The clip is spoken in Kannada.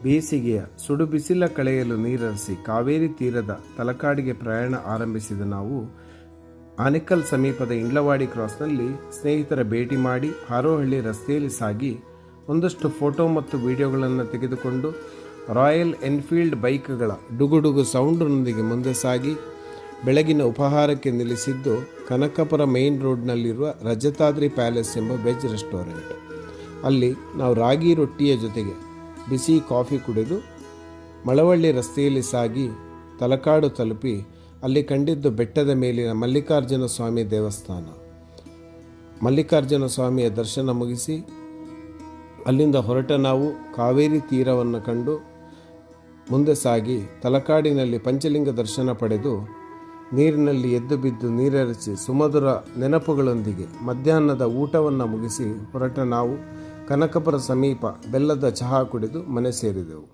ಬೇಸಿಗೆಯ ಸುಡು ಬಿಸಿಲ ಕಳೆಯಲು ನೀರರಿಸಿ ಕಾವೇರಿ ತೀರದ ತಲಕಾಡಿಗೆ ಪ್ರಯಾಣ ಆರಂಭಿಸಿದ ನಾವು ಆನೇಕಲ್ ಸಮೀಪದ ಇಂಡ್ಲವಾಡಿ ಕ್ರಾಸ್ನಲ್ಲಿ ಸ್ನೇಹಿತರ ಭೇಟಿ ಮಾಡಿ ಹಾರೋಹಳ್ಳಿ ರಸ್ತೆಯಲ್ಲಿ ಸಾಗಿ ಒಂದಷ್ಟು ಫೋಟೋ ಮತ್ತು ವಿಡಿಯೋಗಳನ್ನು ತೆಗೆದುಕೊಂಡು ರಾಯಲ್ ಎನ್ಫೀಲ್ಡ್ ಬೈಕ್ಗಳ ಡುಗುಡುಗು ಸೌಂಡ್ನೊಂದಿಗೆ ಮುಂದೆ ಸಾಗಿ ಬೆಳಗಿನ ಉಪಹಾರಕ್ಕೆ ನಿಲ್ಲಿಸಿದ್ದು ಕನಕಪುರ ಮೇನ್ ರೋಡ್ನಲ್ಲಿರುವ ರಜತಾದ್ರಿ ಪ್ಯಾಲೇಸ್ ಎಂಬ ವೆಜ್ ರೆಸ್ಟೋರೆಂಟ್. ಅಲ್ಲಿ ನಾವು ರಾಗಿ ರೊಟ್ಟಿಯ ಜೊತೆಗೆ ಬಿಸಿ ಕಾಫಿ ಕುಡಿದು ಮಳವಳ್ಳಿ ರಸ್ತೆಯಲ್ಲಿ ಸಾಗಿ ತಲಕಾಡು ತಲುಪಿ ಅಲ್ಲಿ ಕಂಡಿದ್ದು ಬೆಟ್ಟದ ಮೇಲಿನ ಮಲ್ಲಿಕಾರ್ಜುನ ಸ್ವಾಮಿ ದೇವಸ್ಥಾನ. ಮಲ್ಲಿಕಾರ್ಜುನ ಸ್ವಾಮಿಯ ದರ್ಶನ ಮುಗಿಸಿ ಅಲ್ಲಿಂದ ಹೊರಟ ನಾವು ಕಾವೇರಿ ತೀರವನ್ನು ಕಂಡು ಮುಂದೆ ಸಾಗಿ ತಲಕಾಡಿನಲ್ಲಿ ಪಂಚಲಿಂಗ ದರ್ಶನ ಪಡೆದು ನೀರಿನಲ್ಲಿ ಎದ್ದು ಬಿದ್ದು ನೀರೆರಚಿ ಸುಮಧುರ ನೆನಪುಗಳೊಂದಿಗೆ ಮಧ್ಯಾಹ್ನದ ಊಟವನ್ನು ಮುಗಿಸಿ ಹೊರಟ ನಾವು ಕನಕಪುರ ಸಮೀಪ ಬೆಲ್ಲದ ಚಹಾ ಕುಡಿದು ಮನೆ ಸೇರಿದೆವು.